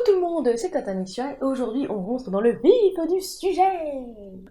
tout le monde, c'est Tatanicia et aujourd'hui on rentre dans le vif du sujet.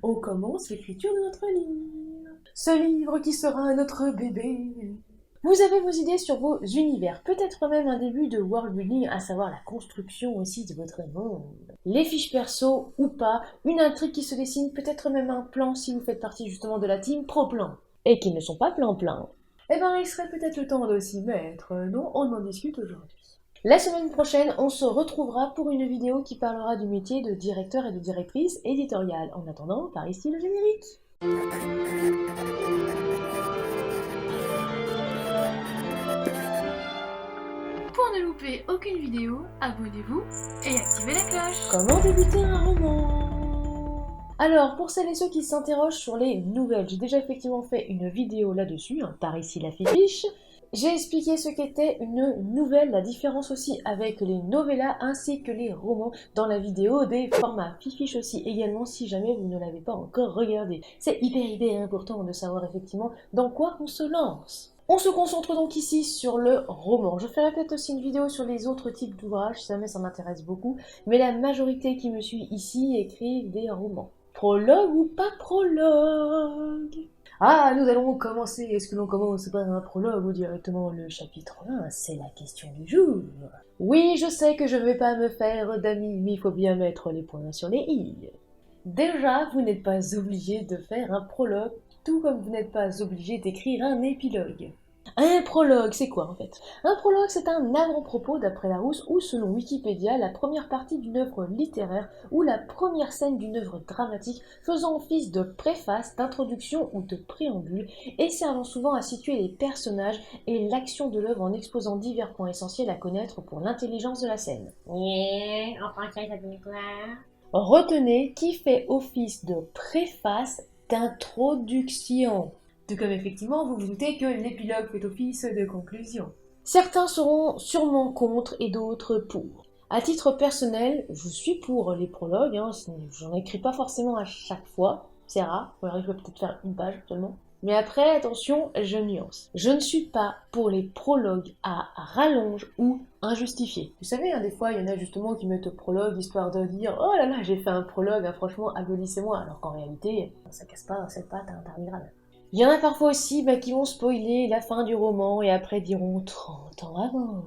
On commence l'écriture de notre livre. Ce livre qui sera notre bébé. Vous avez vos idées sur vos univers, peut-être même un début de world building, à savoir la construction aussi de votre monde. Les fiches perso ou pas, une intrigue qui se dessine, peut-être même un plan si vous faites partie justement de la team pro-plan. Et qui ne sont pas plan-plan. Eh ben il serait peut-être le temps de s'y mettre, non? On en discute aujourd'hui. La semaine prochaine, on se retrouvera pour une vidéo qui parlera du métier de directeur et de directrice éditoriale. En attendant, par ici le générique. Pour ne louper aucune vidéo, abonnez-vous et activez la cloche. Comment débuter un roman? Alors, pour celles et ceux qui s'interrogent sur les nouvelles, j'ai déjà effectivement fait une vidéo là-dessus, par ici la fiche. J'ai expliqué ce qu'était une nouvelle, la différence aussi avec les novellas ainsi que les romans dans la vidéo des formats fiche aussi également si jamais vous ne l'avez pas encore regardé. C'est hyper important de savoir effectivement dans quoi on se lance. On se concentre donc ici sur le roman. Je ferai peut-être aussi une vidéo sur les autres types d'ouvrages si jamais ça m'intéresse beaucoup, mais la majorité qui me suit ici écrivent des romans. Prologue ou pas prologue? Ah, nous allons commencer. Est-ce que l'on commence par un prologue ou directement le chapitre 1? C'est la question du jour. Oui, je sais que je ne vais pas me faire d'amis, mais il faut bien mettre les points sur les i. Déjà, vous n'êtes pas obligé de faire un prologue, tout comme vous n'êtes pas obligé d'écrire un épilogue. Un prologue, c'est quoi en fait? Un prologue, c'est un avant-propos d'après Larousse ou selon Wikipédia, la première partie d'une œuvre littéraire ou la première scène d'une œuvre dramatique faisant office de préface, d'introduction ou de préambule et servant souvent à situer les personnages et l'action de l'œuvre en exposant divers points essentiels à connaître pour l'intelligence de la scène. En français, ça donne quoi? Retenez qui fait office de préface d'introduction. Tout comme effectivement vous vous doutez que l'épilogue fait office de conclusion. Certains seront sûrement contre et d'autres pour. À titre personnel, je suis pour les prologues, j'en écris pas forcément à chaque fois, c'est rare, ou alors je vais peut-être faire une page seulement. Mais après, attention, je nuance. Je ne suis pas pour les prologues à rallonge ou injustifiés. Vous savez, des fois, il y en a justement qui mettent prologue histoire de dire « Oh là là, j'ai fait un prologue, franchement, applaudissez-moi », alors qu'en réalité, ça casse pas cette patte interminable. Il y en a parfois aussi qui vont spoiler la fin du roman et après diront 30 ans avant.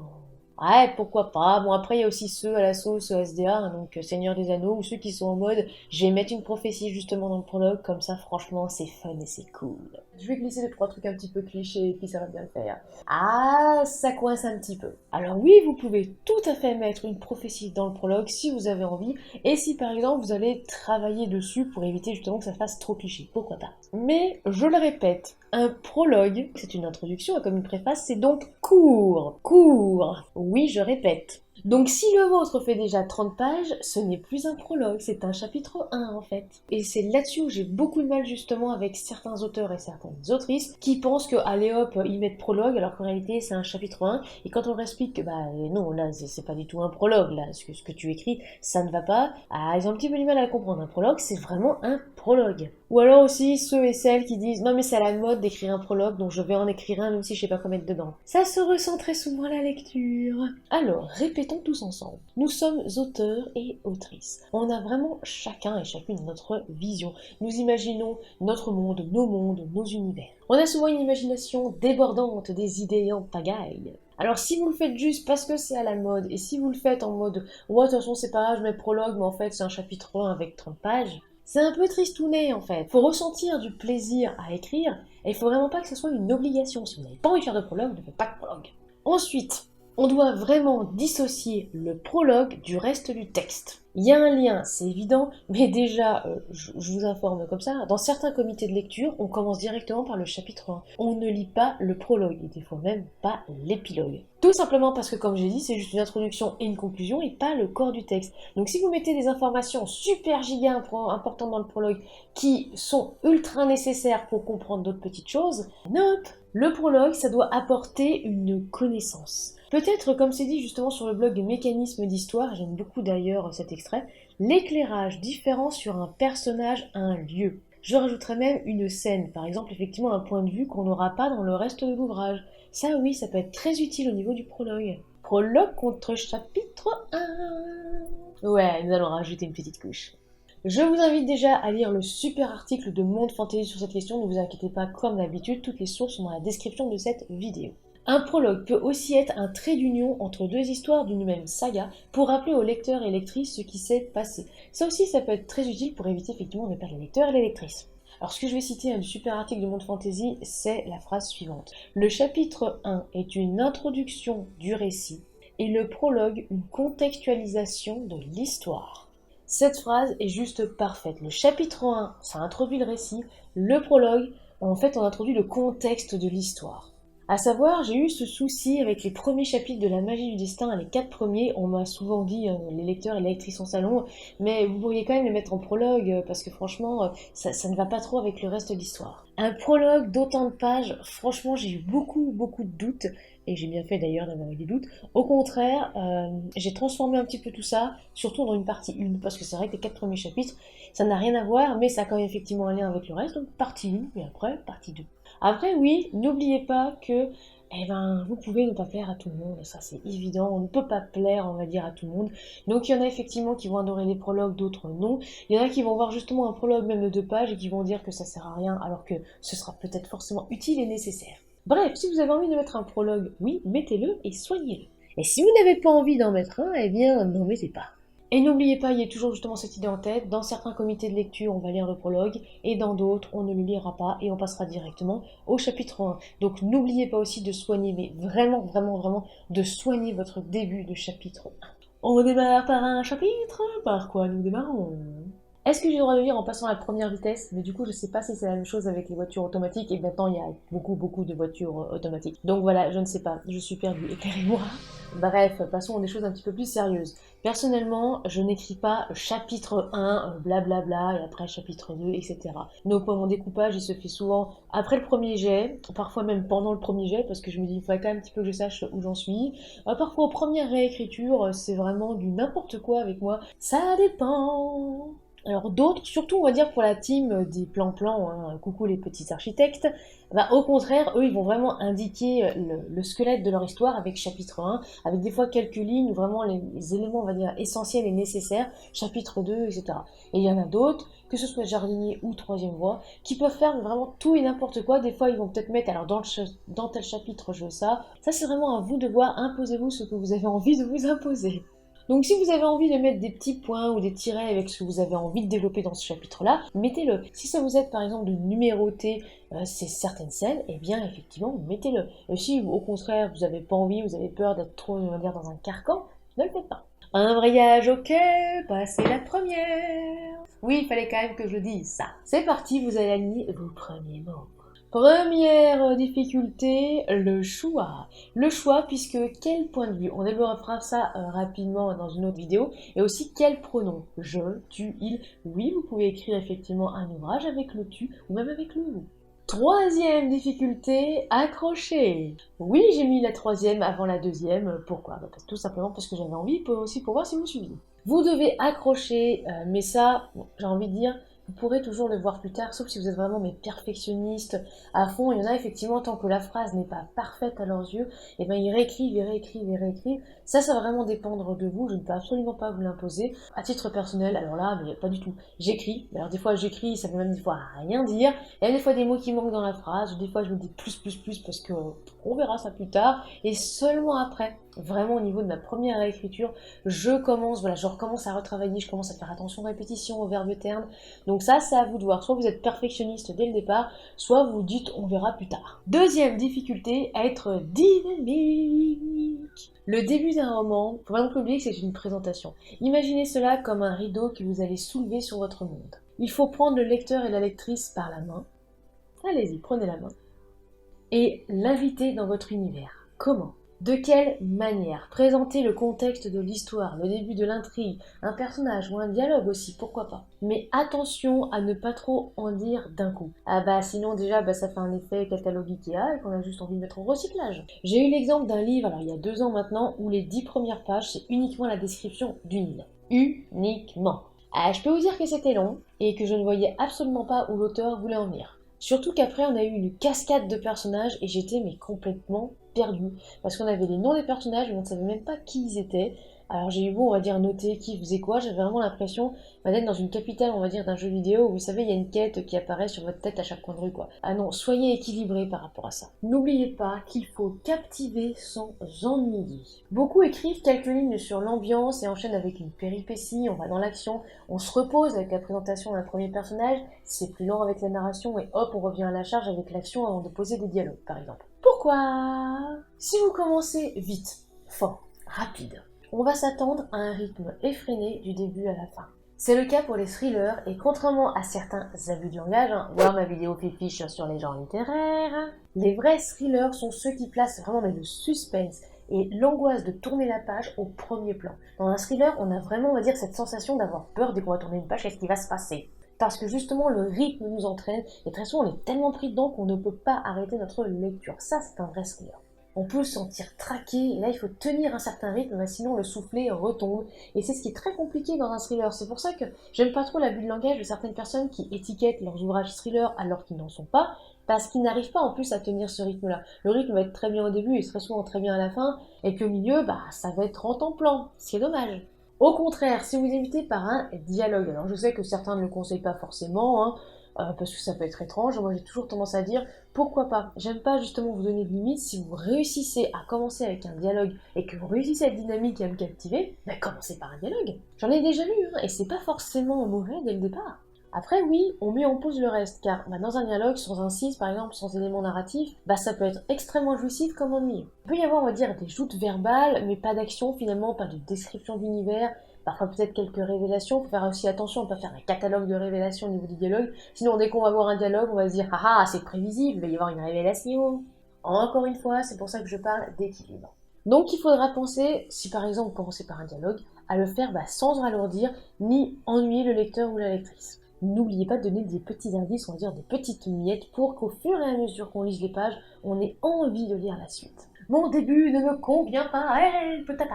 Ouais, pourquoi pas. Bon, après, il y a aussi ceux à la sauce SDA, donc Seigneur des Anneaux, ou ceux qui sont en mode je vais mettre une prophétie justement dans le prologue, comme ça, franchement, c'est fun et c'est cool. Je vais glisser 2-3 trucs un petit peu clichés et puis ça va bien le faire. Ah, ça coince un petit peu. Alors oui, vous pouvez tout à fait mettre une prophétie dans le prologue si vous avez envie, et si par exemple vous allez travailler dessus pour éviter justement que ça fasse trop cliché, pourquoi pas. Mais, je le répète, un prologue, c'est une introduction, comme une préface, c'est donc court. Court. Oui, je répète. Donc si le vôtre fait déjà 30 pages, ce n'est plus un prologue, c'est un chapitre 1 en fait. Et c'est là-dessus où j'ai beaucoup de mal justement avec certains auteurs et certaines autrices qui pensent que allez hop, ils mettent prologue alors qu'en réalité c'est un chapitre 1 et quand on leur explique que non, là c'est pas du tout un prologue, là ce que tu écris ça ne va pas, ils ont un petit peu du mal à le comprendre. Un prologue c'est vraiment un prologue. Ou alors aussi ceux et celles qui disent non mais c'est à la mode d'écrire un prologue donc je vais en écrire un même si je sais pas quoi mettre dedans. Ça se ressent très souvent à la lecture. Alors répétons tous ensemble. Nous sommes auteurs et autrices. On a vraiment chacun et chacune notre vision. Nous imaginons notre monde, nos univers. On a souvent une imagination débordante, des idées en pagaille. Alors si vous le faites juste parce que c'est à la mode, et si vous le faites en mode « ouais, de toute façon c'est pas grave, je mets prologue, mais en fait c'est un chapitre 1 avec 30 pages », c'est un peu tristounet en fait. Faut ressentir du plaisir à écrire, et il faut vraiment pas que ce soit une obligation. Si vous n'avez pas envie de faire de prologue, ne faites pas de prologue. Ensuite, on doit vraiment dissocier le prologue du reste du texte. Il y a un lien, c'est évident, mais déjà, je vous informe comme ça, dans certains comités de lecture, on commence directement par le chapitre 1. On ne lit pas le prologue, et des fois même pas l'épilogue. Tout simplement parce que, comme j'ai dit, c'est juste une introduction et une conclusion, et pas le corps du texte. Donc si vous mettez des informations super giga importantes dans le prologue, qui sont ultra nécessaires pour comprendre d'autres petites choses, nope. Le prologue, ça doit apporter une connaissance. Peut-être, comme c'est dit justement sur le blog Mécanismes d'Histoire, j'aime beaucoup d'ailleurs cet extrait, l'éclairage différent sur un personnage, un lieu. Je rajouterais même une scène, par exemple effectivement un point de vue qu'on n'aura pas dans le reste de l'ouvrage. Ça oui, ça peut être très utile au niveau du prologue. Prologue contre chapitre 1. Ouais, nous allons rajouter une petite couche. Je vous invite déjà à lire le super article de Monde Fantasy sur cette question, ne vous inquiétez pas, comme d'habitude, toutes les sources sont dans la description de cette vidéo. Un prologue peut aussi être un trait d'union entre deux histoires d'une même saga pour rappeler aux lecteurs et lectrices ce qui s'est passé. Ça aussi, ça peut être très utile pour éviter effectivement de perdre les lecteurs et les lectrices. Alors ce que je vais citer du super article de Monde Fantasy, c'est la phrase suivante. Le chapitre 1 est une introduction du récit et le prologue une contextualisation de l'histoire. Cette phrase est juste parfaite. Le chapitre 1, ça introduit le récit. Le prologue, en fait, on introduit le contexte de l'histoire. À savoir, j'ai eu ce souci avec les premiers chapitres de La Magie du Destin, les 4 premiers, on m'a souvent dit, les lecteurs et les lectrices en salon, mais vous pourriez quand même les mettre en prologue, parce que franchement, ça ne va pas trop avec le reste de l'histoire. Un prologue d'autant de pages, franchement, j'ai eu beaucoup de doutes, et j'ai bien fait d'ailleurs d'avoir eu des doutes. Au contraire, j'ai transformé un petit peu tout ça, surtout dans une partie 1, parce que c'est vrai que les 4 premiers chapitres, ça n'a rien à voir, mais ça a quand même effectivement un lien avec le reste, donc partie 1, et après, partie 2. Après, oui, n'oubliez pas que vous pouvez ne pas plaire à tout le monde, ça c'est évident, on ne peut pas plaire, on va dire, à tout le monde. Donc il y en a effectivement qui vont adorer les prologues, d'autres non. Il y en a qui vont voir justement un prologue même de 2 pages et qui vont dire que ça sert à rien, alors que ce sera peut-être forcément utile et nécessaire. Bref, si vous avez envie de mettre un prologue, oui, mettez-le et soignez-le. Et si vous n'avez pas envie d'en mettre un, n'en mettez pas. Et n'oubliez pas, il y a toujours justement cette idée en tête, dans certains comités de lecture, on va lire le prologue, et dans d'autres, on ne le lira pas, et on passera directement au chapitre 1. Donc n'oubliez pas aussi de soigner, mais vraiment, de soigner votre début de chapitre 1. On démarre par un chapitre, par quoi nous démarrons ? Est-ce que j'ai le droit de lire en passant à la première vitesse ? Mais du coup, je sais pas si c'est la même chose avec les voitures automatiques, et maintenant il y a beaucoup de voitures automatiques. Donc voilà, je ne sais pas, je suis perdue, éclairez-moi. Bref, passons à des choses un petit peu plus sérieuses. Personnellement, je n'écris pas chapitre 1, blablabla, et après chapitre 2, etc. Donc mon découpage, il se fait souvent après le premier jet, parfois même pendant le premier jet, parce que je me dis, il faudrait quand même un petit peu que je sache où j'en suis. Parfois aux premières réécritures, c'est vraiment du n'importe quoi avec moi. Ça dépend. Alors d'autres, surtout on va dire pour la team des plans-plans, coucou les petits architectes, au contraire, eux ils vont vraiment indiquer le squelette de leur histoire avec chapitre 1, avec des fois quelques lignes où vraiment les éléments on va dire essentiels et nécessaires, chapitre 2, etc. Et il y en a d'autres, que ce soit jardinier ou troisième voie, qui peuvent faire vraiment tout et n'importe quoi. Des fois ils vont peut-être mettre, alors dans tel chapitre je veux ça. Ça c'est vraiment à vous de voir, imposez-vous ce que vous avez envie de vous imposer. Donc si vous avez envie de mettre des petits points ou des tirets avec ce que vous avez envie de développer dans ce chapitre-là, mettez-le. Si ça vous aide par exemple de numéroter ces certaines scènes, eh bien effectivement, mettez-le. Et si au contraire vous n'avez pas envie, vous avez peur d'être trop, on va dire, dans un carcan, ne le faites pas. Un embrayage, ok, passez la première. Oui, il fallait quand même que je dise ça. C'est parti, vous allez aligner vos premiers mots. Première difficulté, le choix. Le choix, puisque quel point de vue ? On développera ça rapidement dans une autre vidéo. Et aussi quel pronom ? Je, tu, il. Oui, vous pouvez écrire effectivement un ouvrage avec le tu ou même avec le vous. Troisième difficulté, accrocher. Oui, j'ai mis la troisième avant la deuxième. Pourquoi ? Tout simplement parce que j'avais envie, aussi pour voir si vous suivez. Vous devez accrocher, mais ça, j'ai envie de dire, vous pourrez toujours le voir plus tard, sauf si vous êtes vraiment perfectionnistes à fond. Il y en a effectivement, tant que la phrase n'est pas parfaite à leurs yeux, et ils réécrivent. Ça va vraiment dépendre de vous. Je ne peux absolument pas vous l'imposer. À titre personnel, alors là, mais pas du tout. J'écris. Alors des fois j'écris, ça veut même des fois rien dire. Il y a des fois des mots qui manquent dans la phrase, ou des fois je me dis plus parce que on verra ça plus tard. Et seulement après, vraiment au niveau de ma première réécriture, je recommence à retravailler, je commence à faire attention aux répétitions, aux verbes ternes. Donc ça, c'est à vous de voir. Soit vous êtes perfectionniste dès le départ, soit vous dites on verra plus tard. Deuxième difficulté, être dynamique. Le début d'un roman, faut pas non plus oublier que c'est une présentation. Imaginez cela comme un rideau que vous allez soulever sur votre monde. Il faut prendre le lecteur et la lectrice par la main. Allez-y, prenez la main. Et l'inviter dans votre univers. Comment ? De quelle manière ? Présenter le contexte de l'histoire, le début de l'intrigue, un personnage ou un dialogue aussi, pourquoi pas. Mais attention à ne pas trop en dire d'un coup. Sinon déjà ça fait un effet catalogue Ikea et qu'on a juste envie de mettre au recyclage. J'ai eu l'exemple d'un livre, alors il y a 2 ans maintenant, où les 10 premières pages c'est uniquement la description d'une île. Uniquement. Je peux vous dire que c'était long et que je ne voyais absolument pas où l'auteur voulait en venir. Surtout qu'après on a eu une cascade de personnages et j'étais complètement perdu, parce qu'on avait les noms des personnages, mais on ne savait même pas qui ils étaient. Alors j'ai eu beau, on va dire, noter qui faisait quoi, j'avais vraiment l'impression d'être dans une capitale, on va dire, d'un jeu vidéo où vous savez, il y a une quête qui apparaît sur votre tête à chaque coin de rue, quoi. Ah non, soyez équilibrés par rapport à ça. N'oubliez pas qu'il faut captiver sans ennuyer. Beaucoup écrivent quelques lignes sur l'ambiance et enchaînent avec une péripétie, on va dans l'action, on se repose avec la présentation d'un premier personnage, c'est plus lent avec la narration et hop, on revient à la charge avec l'action avant de poser des dialogues, par exemple. Pourquoi? Si vous commencez vite, fort, rapide, on va s'attendre à un rythme effréné du début à la fin. C'est le cas pour les thrillers, et contrairement à certains abus de langage, voir ma vidéo fiche sur les genres littéraires, les vrais thrillers sont ceux qui placent vraiment le suspense et l'angoisse de tourner la page au premier plan. Dans un thriller, on a vraiment, on va dire, cette sensation d'avoir peur dès qu'on va tourner une page, qu'est-ce qui va se passer? Parce que justement, le rythme nous entraîne, et très souvent, on est tellement pris dedans qu'on ne peut pas arrêter notre lecture. Ça, c'est un vrai thriller. On peut se sentir traqué, et là il faut tenir un certain rythme, sinon le soufflet retombe. Et c'est ce qui est très compliqué dans un thriller. C'est pour ça que j'aime pas trop l'abus de langage de certaines personnes qui étiquettent leurs ouvrages thrillers alors qu'ils n'en sont pas, parce qu'ils n'arrivent pas en plus à tenir ce rythme-là. Le rythme va être très bien au début et très souvent très bien à la fin, et puis au milieu, ça va être en temps-plan, ce qui est dommage. Au contraire, si vous évitez par un dialogue, alors je sais que certains ne le conseillent pas forcément, parce que ça peut être étrange, moi j'ai toujours tendance à dire pourquoi pas. J'aime pas justement vous donner de limites. Si vous réussissez à commencer avec un dialogue et que vous réussissez à être dynamique et à me captiver, commencez par un dialogue. J'en ai déjà lu, et c'est pas forcément mauvais dès le départ. Après oui, on met en pause le reste, car dans un dialogue, sans incise par exemple, sans élément narratif, ça peut être extrêmement jouissif comme ennuyeux. Il peut y avoir, on va dire, des joutes verbales, mais pas d'action finalement, pas de description d'univers, parfois peut-être quelques révélations. Il faut faire aussi attention à ne pas faire un catalogue de révélations au niveau du dialogue, sinon dès qu'on va voir un dialogue, on va se dire « Ah ah, c'est prévisible, il va y avoir une révélation ». Encore une fois, c'est pour ça que je parle d'équilibre. Donc il faudra penser, si par exemple vous commencez par un dialogue, à le faire sans ralourdir ni ennuyer le lecteur ou la lectrice. N'oubliez pas de donner des petits indices, on va dire des petites miettes, pour qu'au fur et à mesure qu'on lise les pages, on ait envie de lire la suite. Mon début ne me convient pas, peut-être.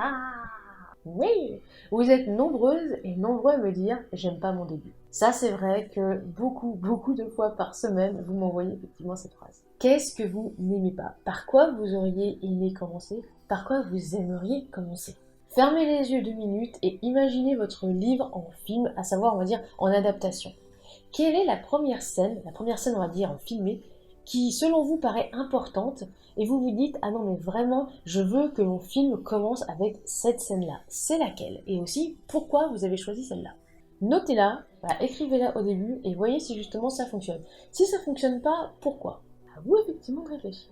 Oui, vous êtes nombreuses et nombreux à me dire « j'aime pas mon début ». Ça c'est vrai que beaucoup de fois par semaine, vous m'envoyez effectivement cette phrase. Qu'est-ce que vous n'aimez pas? Par quoi vous auriez aimé commencer? Par quoi vous aimeriez commencer? Fermez les yeux 2 minutes et imaginez votre livre en film, à savoir, on va dire, en adaptation. Quelle est la première scène, on va dire, filmée, qui, selon vous, paraît importante, et vous vous dites « ah non, mais vraiment, je veux que mon film commence avec cette scène-là ». C'est laquelle? Et aussi, pourquoi vous avez choisi celle-là? Notez-la, écrivez-la au début, et voyez si justement ça fonctionne. Si ça fonctionne pas, pourquoi? À vous effectivement de réfléchir.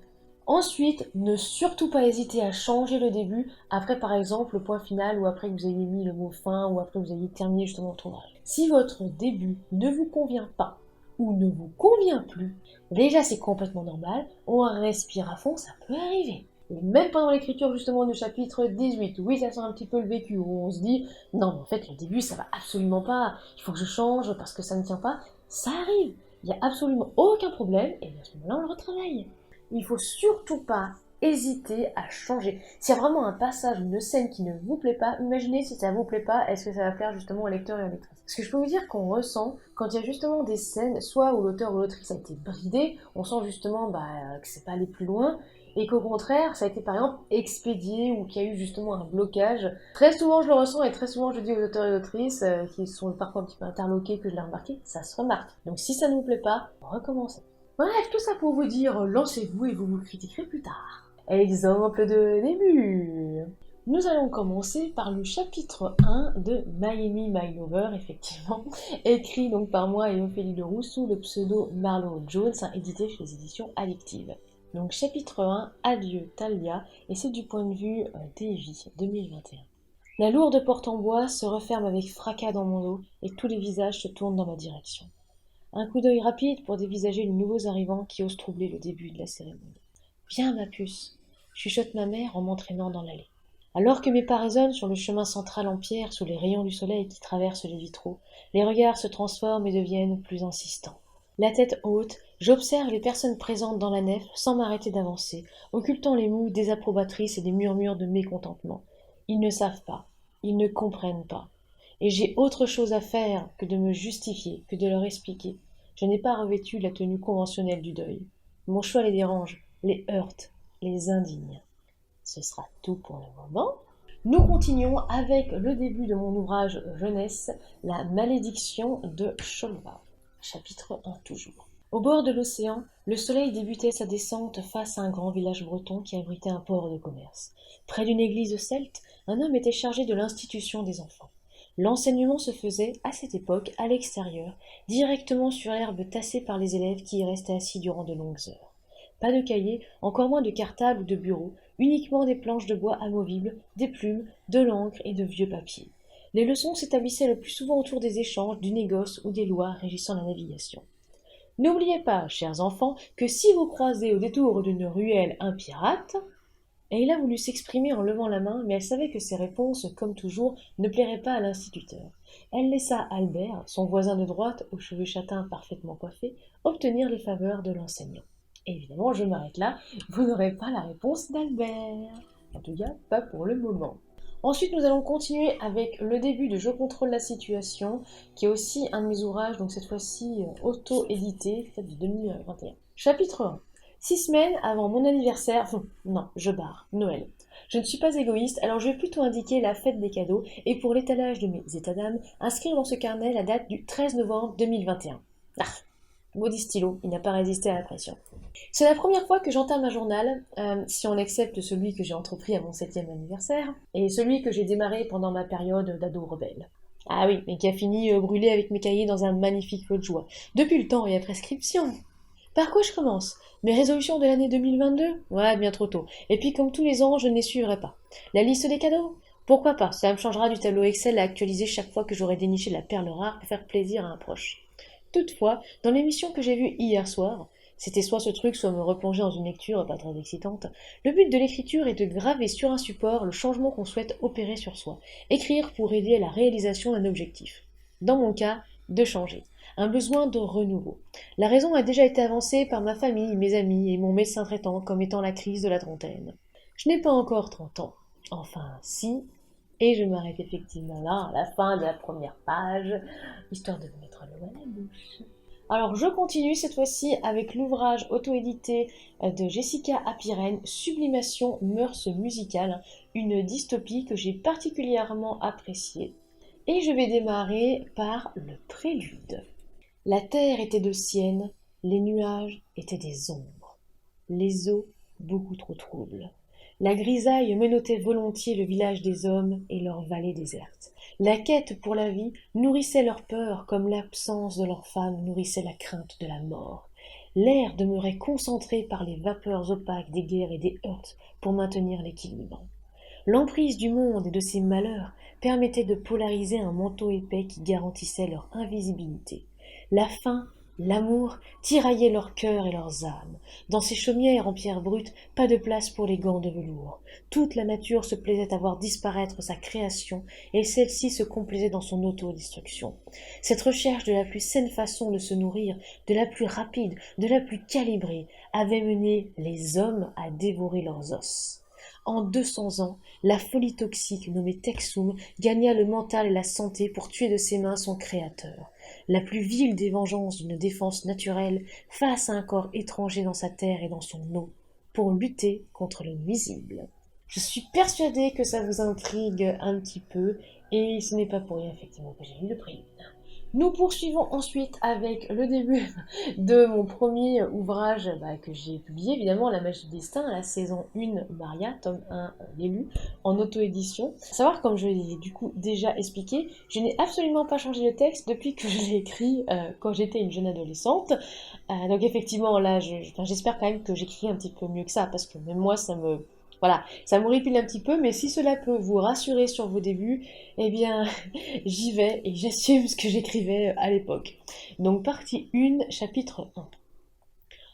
Ensuite, ne surtout pas hésiter à changer le début, après par exemple le point final, ou après que vous ayez mis le mot fin, ou après que vous ayez terminé justement votre ouvrage. Si votre début ne vous convient pas, ou ne vous convient plus, déjà c'est complètement normal, on respire à fond, ça peut arriver. Et même pendant l'écriture justement du chapitre 18, oui ça sent un petit peu le vécu, où on se dit « non mais en fait le début ça va absolument pas, il faut que je change parce que ça ne tient pas », ça arrive, il n'y a absolument aucun problème, et à ce moment-là on le retravaille. Il ne faut surtout pas hésiter à changer. S'il y a vraiment un passage, une scène qui ne vous plaît pas, imaginez si ça ne vous plaît pas, est-ce que ça va plaire justement au lecteur et à lectrice. Parce que je peux vous dire qu'on ressent, quand il y a justement des scènes, soit où l'auteur ou l'autrice a été bridé, on sent justement que c'est pas allé plus loin, et qu'au contraire, ça a été par exemple expédié, ou qu'il y a eu justement un blocage. Très souvent je le ressens, et très souvent je dis aux auteurs et autrices, qui sont parfois un petit peu interloqués, que je l'ai remarqué, ça se remarque. Donc si ça ne vous plaît pas, recommencez. Bref, tout ça pour vous dire, lancez-vous et vous vous critiquerez plus tard. Exemple de début. Nous allons commencer par le chapitre 1 de Miami My Lover, effectivement, écrit donc par moi et Ophélie Leroux sous le pseudo Marlo Jones, édité chez les éditions Addictive. Donc chapitre 1, Adieu Talia, et c'est du point de vue d'Evie, 2021. La lourde porte en bois se referme avec fracas dans mon dos et tous les visages se tournent dans ma direction. Un coup d'œil rapide pour dévisager les nouveaux arrivants qui osent troubler le début de la cérémonie. « Viens, ma puce !» chuchote ma mère en m'entraînant dans l'allée. Alors que mes pas résonnent sur le chemin central en pierre sous les rayons du soleil qui traversent les vitraux, les regards se transforment et deviennent plus insistants. La tête haute, j'observe les personnes présentes dans la nef sans m'arrêter d'avancer, occultant les moues désapprobatrices et des murmures de mécontentement. Ils ne savent pas, ils ne comprennent pas. Et j'ai autre chose à faire que de me justifier, que de leur expliquer. Je n'ai pas revêtu la tenue conventionnelle du deuil. Mon choix les dérange, les heurte. les indignes. Ce sera tout pour le moment. Nous continuons avec le début de mon ouvrage jeunesse, La malédiction de Cholva. Chapitre 1 toujours. Au bord de l'océan, le soleil débutait sa descente face à un grand village breton qui abritait un port de commerce. Près d'une église celte, un homme était chargé de l'institution des enfants. L'enseignement se faisait, à cette époque, à l'extérieur, directement sur l'herbe tassée par les élèves qui y restaient assis durant de longues heures. Pas de cahiers, encore moins de cartables ou de bureaux, uniquement des planches de bois amovibles, des plumes, de l'encre et de vieux papiers. Les leçons s'établissaient le plus souvent autour des échanges, du négoce ou des lois régissant la navigation. N'oubliez pas, chers enfants, que si vous croisez au détour d'une ruelle un pirate... Et il a voulu s'exprimer en levant la main, mais elle savait que ses réponses, comme toujours, ne plairaient pas à l'instituteur. Elle laissa Albert, son voisin de droite, aux cheveux châtains parfaitement coiffés, obtenir les faveurs de l'enseignant. Évidemment, je m'arrête là, vous n'aurez pas la réponse d'Albert. En tout cas, pas pour le moment. Ensuite, nous allons continuer avec le début de Je contrôle la situation, qui est aussi un de mes ouvrages, donc cette fois-ci auto-édité, fait de 2021. Chapitre 1. 6 semaines avant mon anniversaire, non, je barre, Noël. Je ne suis pas égoïste, alors je vais plutôt indiquer la fête des cadeaux et pour l'étalage de mes états d'âme, inscrire dans ce carnet la date du 13 novembre 2021. Ah, maudit stylo, il n'a pas résisté à la pression. C'est la première fois que j'entame un journal, si on accepte celui que j'ai entrepris à mon 7e anniversaire, et celui que j'ai démarré pendant ma période d'ado rebelle. Ah oui, mais qui a fini brûlé avec mes cahiers dans un magnifique feu de joie. Depuis le temps et la prescription. Par quoi je commence? Mes résolutions de l'année 2022? Ouais, bien trop tôt. Et puis comme tous les ans, je ne les suivrai pas. La liste des cadeaux? Pourquoi pas? Ça me changera du tableau Excel à actualiser chaque fois que j'aurai déniché la perle rare pour faire plaisir à un proche. Toutefois, dans l'émission que j'ai vue hier soir, c'était soit ce truc, soit me replonger dans une lecture pas très excitante, le but de l'écriture est de graver sur un support le changement qu'on souhaite opérer sur soi. Écrire pour aider à la réalisation d'un objectif. Dans mon cas, de changer. Un besoin de renouveau. La raison a déjà été avancée par ma famille, mes amis et mon médecin traitant comme étant la crise de la trentaine. Je n'ai pas encore 30 ans. Enfin, si. Et je m'arrête effectivement là, à la fin de la première page, histoire de vous mettre l'eau à la bouche. Alors je continue cette fois-ci avec l'ouvrage auto-édité de Jessica Apiren, Sublimation mœurs musicales, une dystopie que j'ai particulièrement appréciée. Et je vais démarrer par le prélude. La terre était de sienne, les nuages étaient des ombres, les eaux beaucoup trop troubles. La grisaille menottait volontiers le village des hommes et leur vallée déserte. La quête pour la vie nourrissait leur peur comme l'absence de leurs femmes nourrissait la crainte de la mort. L'air demeurait concentré par les vapeurs opaques des guerres et des heurts pour maintenir l'équilibre. L'emprise du monde et de ses malheurs permettait de polariser un manteau épais qui garantissait leur invisibilité. La faim, l'amour tiraillaient leurs cœurs et leurs âmes. Dans ces chaumières en pierre brute, pas de place pour les gants de velours. Toute la nature se plaisait à voir disparaître sa création, et celle-ci se complaisait dans son autodestruction. Cette recherche de la plus saine façon de se nourrir, de la plus rapide, de la plus calibrée, avait mené les hommes à dévorer leurs os. En 200 ans, la folie toxique nommée Texum gagna le mental et la santé pour tuer de ses mains son créateur. La plus vile des vengeances d'une défense naturelle face à un corps étranger dans sa terre et dans son eau, pour lutter contre le nuisible. Je suis persuadée que ça vous intrigue un petit peu, et ce n'est pas pour rien effectivement que j'ai lu le prélude. Nous poursuivons ensuite avec le début de mon premier ouvrage que j'ai publié, évidemment La magie du destin, la saison 1 Maria, tome 1 l'élu, en auto-édition. Savoir, comme je l'ai du coup déjà expliqué, je n'ai absolument pas changé le texte depuis que je l'ai écrit quand j'étais une jeune adolescente. Donc effectivement là, j'espère quand même que j'écris un petit peu mieux que ça, parce que même moi ça m'horripile un petit peu, mais si cela peut vous rassurer sur vos débuts, eh bien, j'y vais et j'assume ce que j'écrivais à l'époque. Donc, partie 1, chapitre 1.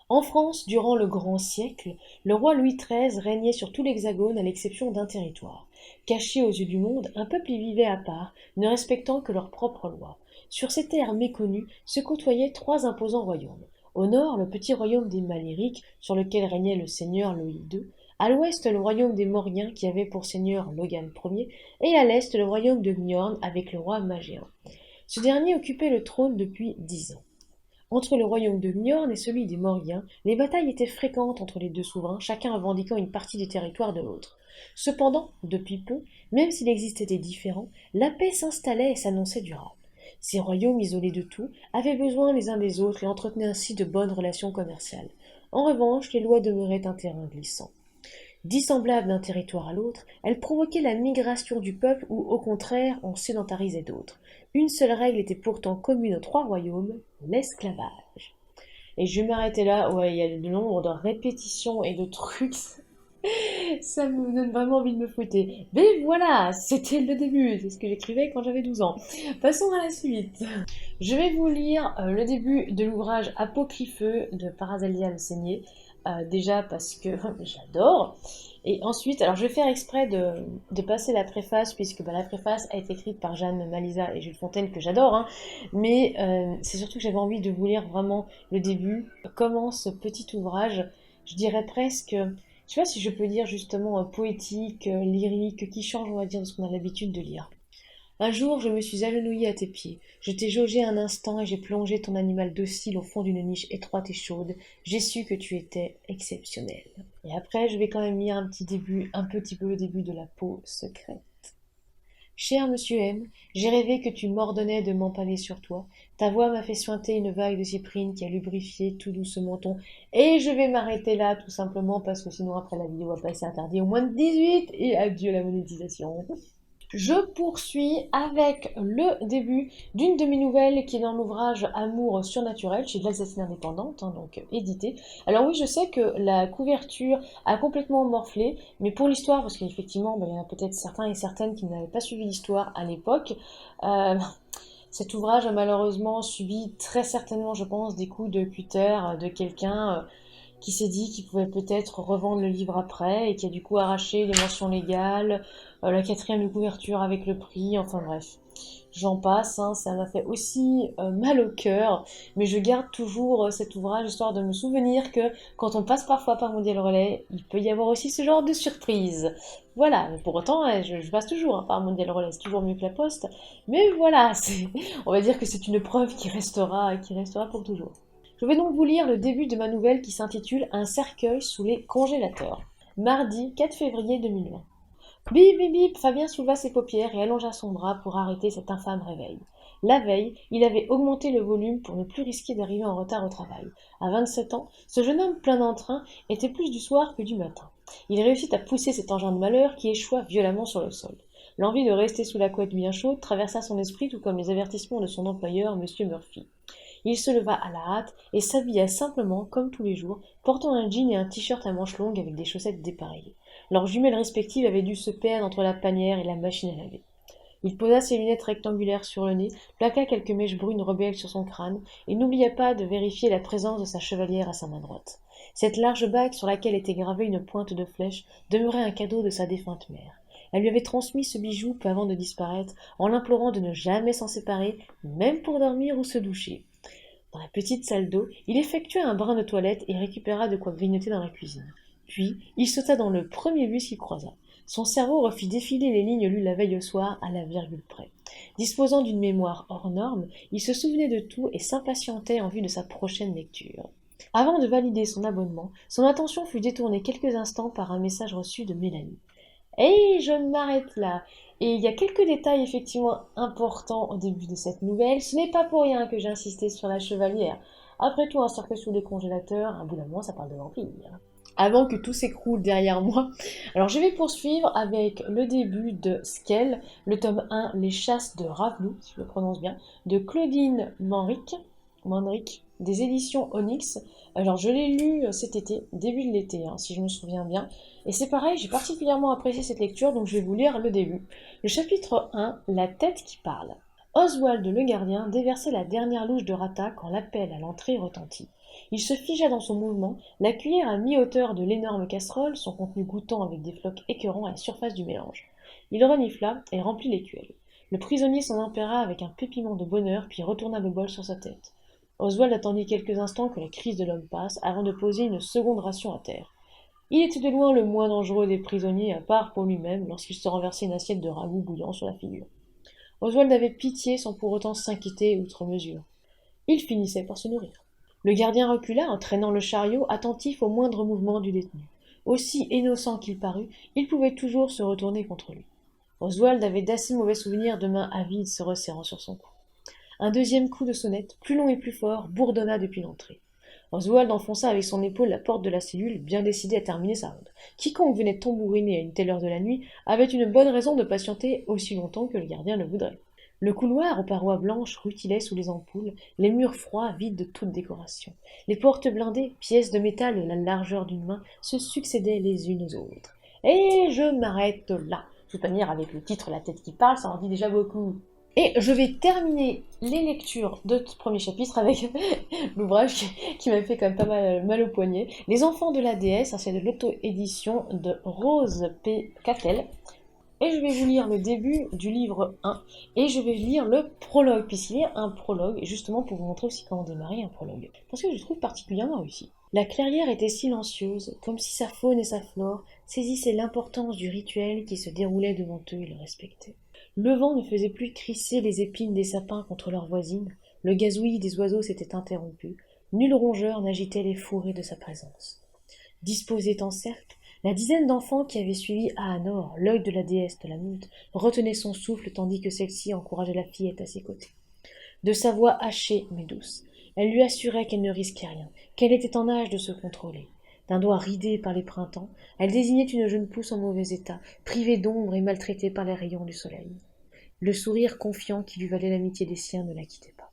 En France, durant le grand siècle, le roi Louis XIII régnait sur tout l'Hexagone à l'exception d'un territoire. Caché aux yeux du monde, un peuple y vivait à part, ne respectant que leurs propres lois. Sur ces terres méconnues se côtoyaient 3 imposants royaumes. Au nord, le petit royaume des Malériques, sur lequel régnait le seigneur Louis II. À l'ouest, le royaume des Mauriens, qui avait pour seigneur Logan Ier, et à l'est, le royaume de Niorn, avec le roi Magéan. Ce dernier occupait le trône depuis 10 ans. Entre le royaume de Niorn et celui des Moriens, les batailles étaient fréquentes entre les deux souverains, chacun revendiquant une partie du territoire de l'autre. Cependant, depuis peu, même s'il existait des différends, la paix s'installait et s'annonçait durable. Ces royaumes isolés de tout avaient besoin les uns des autres et entretenaient ainsi de bonnes relations commerciales. En revanche, les lois demeuraient un terrain glissant. Dissemblables d'un territoire à l'autre, elles provoquaient la migration du peuple ou, au contraire, en sédentarisaient d'autres. Une seule règle était pourtant commune aux trois royaumes, l'esclavage. Et je vais m'arrêter là, ouais, il y a le nombre de répétitions et de trucs, ça me donne vraiment envie de me fouetter. Mais voilà, c'était le début, c'est ce que j'écrivais quand j'avais 12 ans. Passons à la suite. Je vais vous lire le début de l'ouvrage Apocrypheux de Parazellia Le Saigné, déjà parce que j'adore. Et ensuite, alors je vais faire exprès de passer la préface, puisque la préface a été écrite par Jeanne Malisa et Jules Fontaine, que j'adore, hein, mais c'est surtout que j'avais envie de vous lire vraiment le début, comment ce petit ouvrage, je dirais presque, je sais pas si je peux dire justement poétique, lyrique, qui change, on va dire, de ce qu'on a l'habitude de lire. Un jour, je me suis agenouillée à tes pieds. Je t'ai jaugé un instant et j'ai plongé ton animal docile au fond d'une niche étroite et chaude. J'ai su que tu étais exceptionnel. Et après, je vais quand même lire un petit peu le début de la peau secrète. Cher monsieur M, j'ai rêvé que tu m'ordonnais de m'empaler sur toi. Ta voix m'a fait suinter une vague de cyprine qui a lubrifié tout doucement ton... Et je vais m'arrêter là, tout simplement, parce que sinon après la vidéo va passer interdit au moins de 18 et adieu la monétisation. Je poursuis avec le début d'une de mes nouvelles qui est dans l'ouvrage Amour surnaturel chez l'Alsacienne indépendante, hein, donc édité. Alors oui, je sais que la couverture a complètement morflé, mais pour l'histoire, parce qu'effectivement, il y en a peut-être certains et certaines qui n'avaient pas suivi l'histoire à l'époque, cet ouvrage a malheureusement subi très certainement, je pense, des coups de cutter de quelqu'un qui s'est dit qu'il pouvait peut-être revendre le livre après et qui a du coup arraché les mentions légales, la quatrième de couverture avec le prix, enfin bref. J'en passe, hein, ça m'a fait aussi mal au cœur, mais je garde toujours cet ouvrage histoire de me souvenir que quand on passe parfois par Mondial Relais, il peut y avoir aussi ce genre de surprise. Voilà, mais pour autant, je passe toujours par Mondial Relais, c'est toujours mieux que la poste, mais voilà, on va dire que c'est une preuve qui restera pour toujours. Je vais donc vous lire le début de ma nouvelle qui s'intitule Un cercueil sous les congélateurs. Mardi 4 février 2020. Bip bip bip, Fabien souleva ses paupières et allongea son bras pour arrêter cet infâme réveil. La veille, il avait augmenté le volume pour ne plus risquer d'arriver en retard au travail. À 27 ans, ce jeune homme plein d'entrain était plus du soir que du matin. Il réussit à pousser cet engin de malheur qui échoua violemment sur le sol. L'envie de rester sous la couette bien chaude traversa son esprit tout comme les avertissements de son employeur, M. Murphy. Il se leva à la hâte et s'habilla simplement, comme tous les jours, portant un jean et un t-shirt à manches longues avec des chaussettes dépareillées. Leurs jumelles respectives avaient dû se perdre entre la panière et la machine à laver. Il posa ses lunettes rectangulaires sur le nez, plaqua quelques mèches brunes rebelles sur son crâne, et n'oublia pas de vérifier la présence de sa chevalière à sa main droite. Cette large bague sur laquelle était gravée une pointe de flèche demeurait un cadeau de sa défunte mère. Elle lui avait transmis ce bijou peu avant de disparaître, en l'implorant de ne jamais s'en séparer, même pour dormir ou se doucher. Dans la petite salle d'eau, il effectua un brin de toilette et récupéra de quoi grignoter dans la cuisine. Puis, il sauta dans le premier bus qu'il croisa. Son cerveau refit défiler les lignes lues la veille au soir à la virgule près. Disposant d'une mémoire hors norme, il se souvenait de tout et s'impatientait en vue de sa prochaine lecture. Avant de valider son abonnement, son attention fut détournée quelques instants par un message reçu de Mélanie. Et je m'arrête là. Et il y a quelques détails effectivement importants au début de cette nouvelle. Ce n'est pas pour rien que j'ai insisté sur la chevalière. Après tout, un cercueil sous les congélateurs, à bout d'un moment, ça parle de vampire. Avant que tout s'écroule derrière moi. Alors je vais poursuivre avec le début de Skell, le tome 1, Les chasses de Ravelou, si je le prononce bien, de Claudine Manrique, des éditions Onyx. Alors je l'ai lu cet été, début de l'été, hein, si je me souviens bien. Et c'est pareil, j'ai particulièrement apprécié cette lecture, donc je vais vous lire le début. Le chapitre 1, La tête qui parle. Oswald le gardien déversait la dernière louche de rata quand l'appel à l'entrée retentit. Il se figea dans son mouvement, la cuillère à mi-hauteur de l'énorme casserole, son contenu goûtant avec des flocs écœurants à la surface du mélange. Il renifla et remplit l'écuelle. Le prisonnier s'en empara avec un pépiment de bonheur, puis retourna le bol sur sa tête. Oswald attendit quelques instants que la crise de l'homme passe, avant de poser une seconde ration à terre. Il était de loin le moins dangereux des prisonniers, à part pour lui-même, lorsqu'il se renversait une assiette de ragoût bouillant sur la figure. Oswald avait pitié sans pour autant s'inquiéter outre mesure. Il finissait par se nourrir. Le gardien recula en traînant le chariot, attentif au moindre mouvement du détenu. Aussi innocent qu'il parût, il pouvait toujours se retourner contre lui. Oswald avait d'assez mauvais souvenirs de mains avides se resserrant sur son cou. Un deuxième coup de sonnette, plus long et plus fort, bourdonna depuis l'entrée. Oswald enfonça avec son épaule la porte de la cellule, bien décidé à terminer sa ronde. Quiconque venait tambouriner à une telle heure de la nuit avait une bonne raison de patienter aussi longtemps que le gardien le voudrait. Le couloir aux parois blanches rutilait sous les ampoules, les murs froids vides de toute décoration. Les portes blindées, pièces de métal de la largeur d'une main, se succédaient les unes aux autres. Et je m'arrête là. De toute manière, avec le titre La tête qui parle, ça en dit déjà beaucoup. Et je vais terminer les lectures de ce premier chapitre avec l'ouvrage qui m'a fait quand même pas mal au poignet. Les enfants de la déesse, c'est de l'auto-édition de Rose P. Cattel. Et je vais vous lire le début du livre 1 et je vais lire le prologue, puisqu'il y a un prologue, justement pour vous montrer aussi comment démarrer un prologue. Parce que je le trouve particulièrement réussi. La clairière était silencieuse, comme si sa faune et sa flore saisissaient l'importance du rituel qui se déroulait devant eux et le respectaient. Le vent ne faisait plus crisser les épines des sapins contre leurs voisines, le gazouillis des oiseaux s'était interrompu, nul rongeur n'agitait les fourrés de sa présence. Disposés en cercle, la dizaine d'enfants qui avaient suivi Ahanor, l'œil de la déesse de la meute, retenait son souffle tandis que celle-ci encourageait la fillette à ses côtés. De sa voix hachée mais douce, elle lui assurait qu'elle ne risquait rien, qu'elle était en âge de se contrôler. D'un doigt ridé par les printemps, elle désignait une jeune pousse en mauvais état, privée d'ombre et maltraitée par les rayons du soleil. Le sourire confiant qui lui valait l'amitié des siens ne la quittait pas.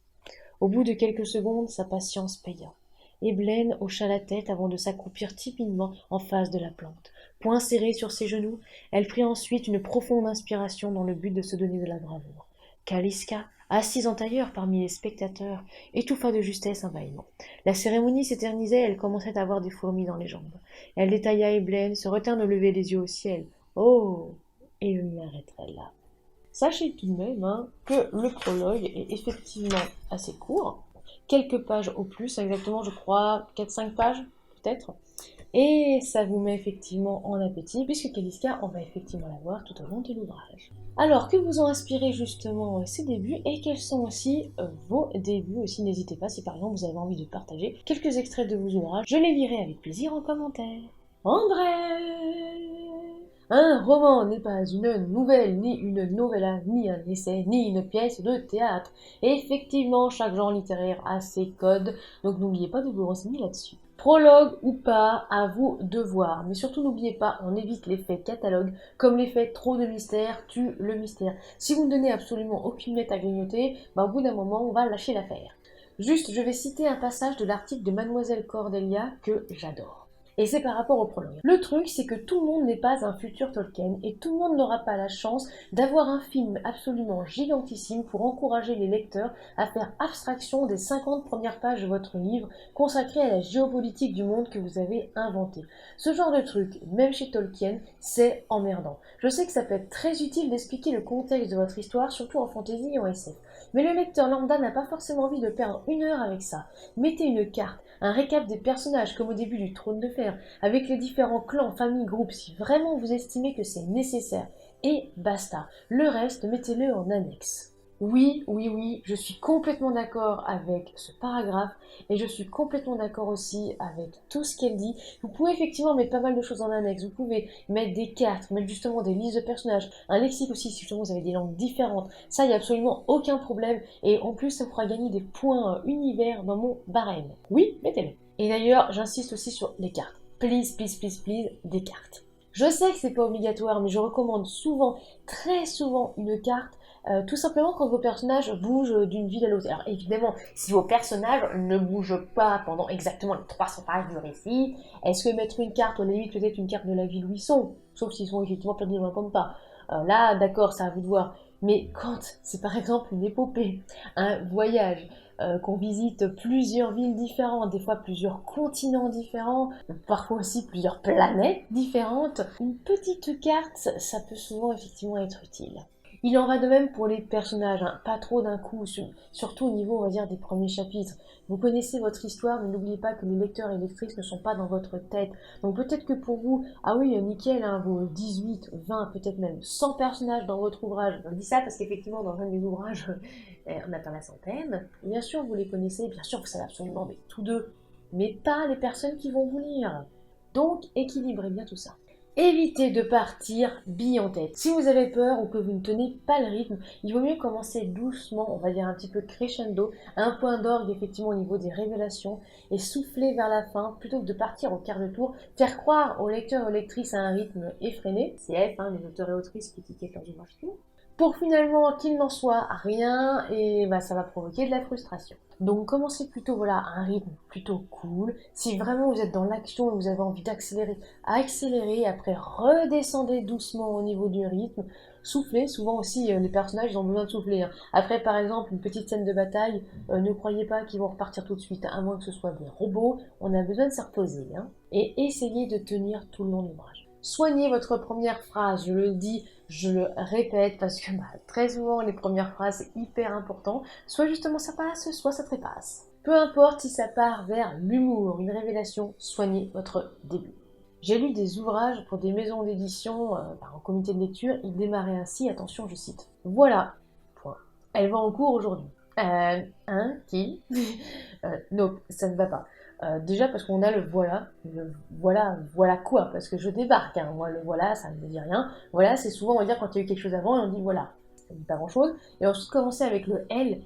Au bout de quelques secondes, sa patience paya. Eblen hocha la tête avant de s'accroupir timidement en face de la plante. Poing serré sur ses genoux, elle prit ensuite une profonde inspiration dans le but de se donner de la bravoure. Kaliska, assise en tailleur parmi les spectateurs, étouffa de justesse un bâillement. La cérémonie s'éternisait, elle commençait à avoir des fourmis dans les jambes. Elle détailla Eblen, se retint de lever les yeux au ciel. Oh, et je m'arrêterai là. Sachez tout de même que le prologue est effectivement assez court, quelques pages au plus, exactement je crois 4-5 pages peut-être, et ça vous met effectivement en appétit puisque Kaliska on va effectivement la voir tout au long de l'ouvrage. Alors que vous ont inspiré justement ces débuts et quels sont aussi vos débuts aussi, n'hésitez pas si par exemple vous avez envie de partager quelques extraits de vos ouvrages, je les lirai avec plaisir en commentaire. En bref, un roman n'est pas une nouvelle, ni une novella, ni un essai, ni une pièce de théâtre. Et effectivement, chaque genre littéraire a ses codes, donc n'oubliez pas de vous renseigner là-dessus. Prologue ou pas, à vous de voir. Mais surtout n'oubliez pas, on évite l'effet catalogue, comme l'effet trop de mystère tue le mystère. Si vous ne donnez absolument aucune lettre à grignoter, au bout d'un moment, on va lâcher l'affaire. Juste, je vais citer un passage de l'article de Mademoiselle Cordelia que j'adore. Et c'est par rapport au prologue. Le truc, c'est que tout le monde n'est pas un futur Tolkien et tout le monde n'aura pas la chance d'avoir un film absolument gigantissime pour encourager les lecteurs à faire abstraction des 50 premières pages de votre livre consacré à la géopolitique du monde que vous avez inventé. Ce genre de truc, même chez Tolkien, c'est emmerdant. Je sais que ça peut être très utile d'expliquer le contexte de votre histoire, surtout en fantasy et en SF. Mais le lecteur lambda n'a pas forcément envie de perdre 1 heure avec ça. Mettez une carte, un récap des personnages comme au début du Trône de Fer, avec les différents clans, familles, groupes, si vraiment vous estimez que c'est nécessaire. Et basta. Le reste, mettez-le en annexe. Oui, je suis complètement d'accord avec ce paragraphe et je suis complètement d'accord aussi avec tout ce qu'elle dit. Vous pouvez effectivement mettre pas mal de choses en annexe. Vous pouvez mettre des cartes, mettre justement des listes de personnages, un lexique aussi si justement vous avez des langues différentes. Ça, il n'y a absolument aucun problème et en plus, ça pourra gagner des points univers dans mon barème. Oui, mettez-le. Et d'ailleurs, j'insiste aussi sur les cartes. Please, des cartes. Je sais que c'est pas obligatoire, mais je recommande souvent, très souvent, une carte, tout simplement quand vos personnages bougent d'une ville à l'autre. Alors évidemment, si vos personnages ne bougent pas pendant exactement les 300 pages du récit, est-ce que mettre une carte, ou à la limite peut-être une carte de la ville où ils sont, sauf s'ils sont effectivement perdus dans un pas. Là, d'accord, ça à vous de voir. Mais quand c'est par exemple une épopée, un voyage, qu'on visite plusieurs villes différentes, des fois plusieurs continents différents, parfois aussi plusieurs planètes différentes, une petite carte, ça peut souvent effectivement être utile. Il en va de même pour les personnages, hein, pas trop d'un coup, surtout au niveau, on va dire, des premiers chapitres. Vous connaissez votre histoire, mais n'oubliez pas que les lecteurs et lectrices ne sont pas dans votre tête. Donc peut-être que pour vous, ah oui, nickel, hein, vos 18, 20, peut-être même 100 personnages dans votre ouvrage. Je dis ça parce qu'effectivement, dans un des ouvrages, on atteint la centaine. Bien sûr, vous les connaissez, bien sûr, vous savez absolument, mais tous deux. Mais pas les personnes qui vont vous lire. Donc, équilibrez bien tout ça. Évitez de partir bille en tête. Si vous avez peur ou que vous ne tenez pas le rythme, il vaut mieux commencer doucement, on va dire un petit peu crescendo, à un point d'orgue effectivement au niveau des révélations, et souffler vers la fin, plutôt que de partir au quart de tour, faire croire aux lecteurs et aux lectrices à un rythme effréné, CF, hein, les auteurs et autrices qui étiquettent leurs ouvrages, pour finalement qu'il n'en soit rien, et bah, ça va provoquer de la frustration. Donc commencez plutôt voilà, à un rythme plutôt cool. Si vraiment vous êtes dans l'action et vous avez envie d'accélérer, accélérez, après redescendez doucement au niveau du rythme, soufflez, souvent aussi les personnages ils ont besoin de souffler. Hein. Après par exemple une petite scène de bataille, ne croyez pas qu'ils vont repartir tout de suite, à moins que ce soit des robots, on a besoin de se reposer. Hein. Et essayez de tenir tout le long de l'ouvrage. Soignez votre première phrase, je le dis, je le répète parce que très souvent les premières phrases c'est hyper important, soit justement ça passe, soit ça trépasse. Peu importe si ça part vers l'humour, une révélation, soignez votre début. J'ai lu des ouvrages pour des maisons d'édition en comité de lecture, ils démarraient ainsi, attention je cite. Voilà, point. Elle va en cours aujourd'hui. Qui non, ça ne va pas. Déjà parce qu'on a le voilà quoi, parce que je débarque, hein. Moi le voilà ça ne me dit rien, voilà c'est souvent on va dire quand il y a eu quelque chose avant et on dit voilà, ça ne dit pas grand chose, et ensuite commencer avec le elle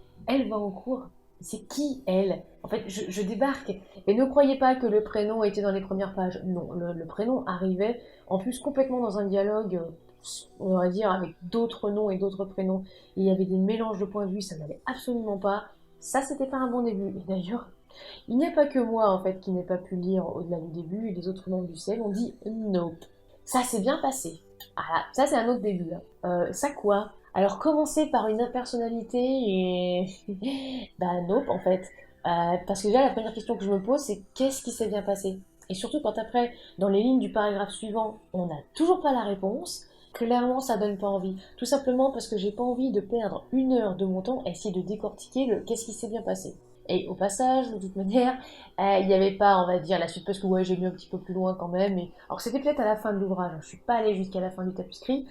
va en cours, c'est qui elle? En fait je débarque, et ne croyez pas que le prénom était dans les premières pages, non, le prénom arrivait en plus complètement dans un dialogue, on va dire avec d'autres noms et d'autres prénoms, et il y avait des mélanges de points de vue, ça n'allait absolument pas, ça c'était pas un bon début, et d'ailleurs il n'y a pas que moi, en fait, qui n'ai pas pu lire au-delà du début, et les autres membres du ciel ont dit nope. Ça s'est bien passé. Ah là, ça c'est un autre début. Hein. Ça quoi? Alors commencer par une impersonnalité et... bah nope, en fait. Parce que déjà, la première question que je me pose, c'est qu'est-ce qui s'est bien passé? Et surtout quand après, dans les lignes du paragraphe suivant, on n'a toujours pas la réponse, clairement ça donne pas envie. Tout simplement parce que j'ai pas envie de perdre 1 heure de mon temps à essayer de décortiquer le qu'est-ce qui s'est bien passé. Et au passage, de toute manière, il n'y avait pas, on va dire, la suite, parce que ouais, j'ai lu un petit peu plus loin quand même. Et... alors c'était peut-être à la fin de l'ouvrage, hein, je suis pas allée jusqu'à la fin du tapisserie,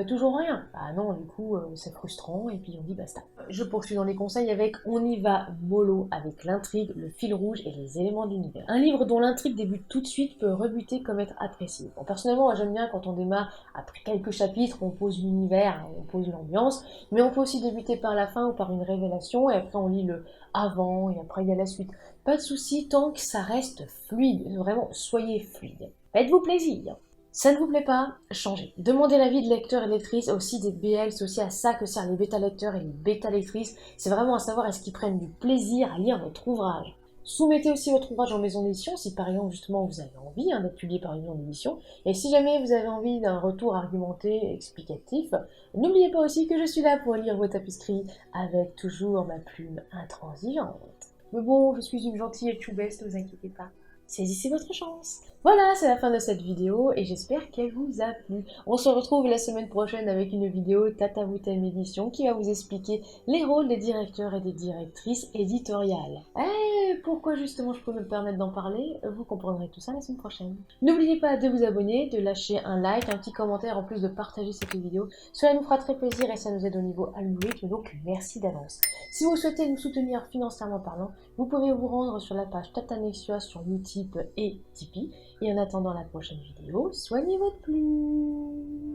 toujours rien. Ah non, du coup, c'est frustrant, et puis on dit basta. Je poursuis dans les conseils avec on y va mollo, avec l'intrigue, le fil rouge et les éléments de l'univers. Un livre dont l'intrigue débute tout de suite peut rebuter comme être apprécié. Bon, personnellement, moi, j'aime bien quand on démarre, après quelques chapitres, on pose l'univers, hein, on pose l'ambiance, mais on peut aussi débuter par la fin ou par une révélation, et après on lit le avant et après il y a la suite. Pas de souci tant que ça reste fluide. Vraiment, soyez fluide. Faites-vous plaisir. Ça ne vous plaît pas? Changez. Demandez l'avis de lecteurs et lectrices, aussi des BL, c'est aussi à ça que servent les bêta-lecteurs et les bêta-lectrices. C'est vraiment à savoir est-ce qu'ils prennent du plaisir à lire votre ouvrage. Soumettez aussi votre ouvrage en maison d'édition si par exemple justement vous avez envie d'être publié par une maison d'édition. Et si jamais vous avez envie d'un retour argumenté, explicatif, n'oubliez pas aussi que je suis là pour lire vos tapisseries avec toujours ma plume intransigeante. Mais bon, je suis une gentille choubesse, ne vous inquiétez pas. Saisissez votre chance. Voilà, c'est la fin de cette vidéo et j'espère qu'elle vous a plu. On se retrouve la semaine prochaine avec une vidéo Tata Woutem Édition qui va vous expliquer les rôles des directeurs et des directrices éditoriales. Et pourquoi justement je peux me permettre d'en parler? Vous comprendrez tout ça la semaine prochaine. N'oubliez pas de vous abonner, de lâcher un like, un petit commentaire en plus de partager cette vidéo. Cela nous fera très plaisir et ça nous aide au niveau algorithme, donc merci d'avance. Si vous souhaitez nous soutenir financièrement parlant, vous pouvez vous rendre sur la page Tata Nexua sur Utip et Tipeee. Et en attendant la prochaine vidéo, soignez votre plume.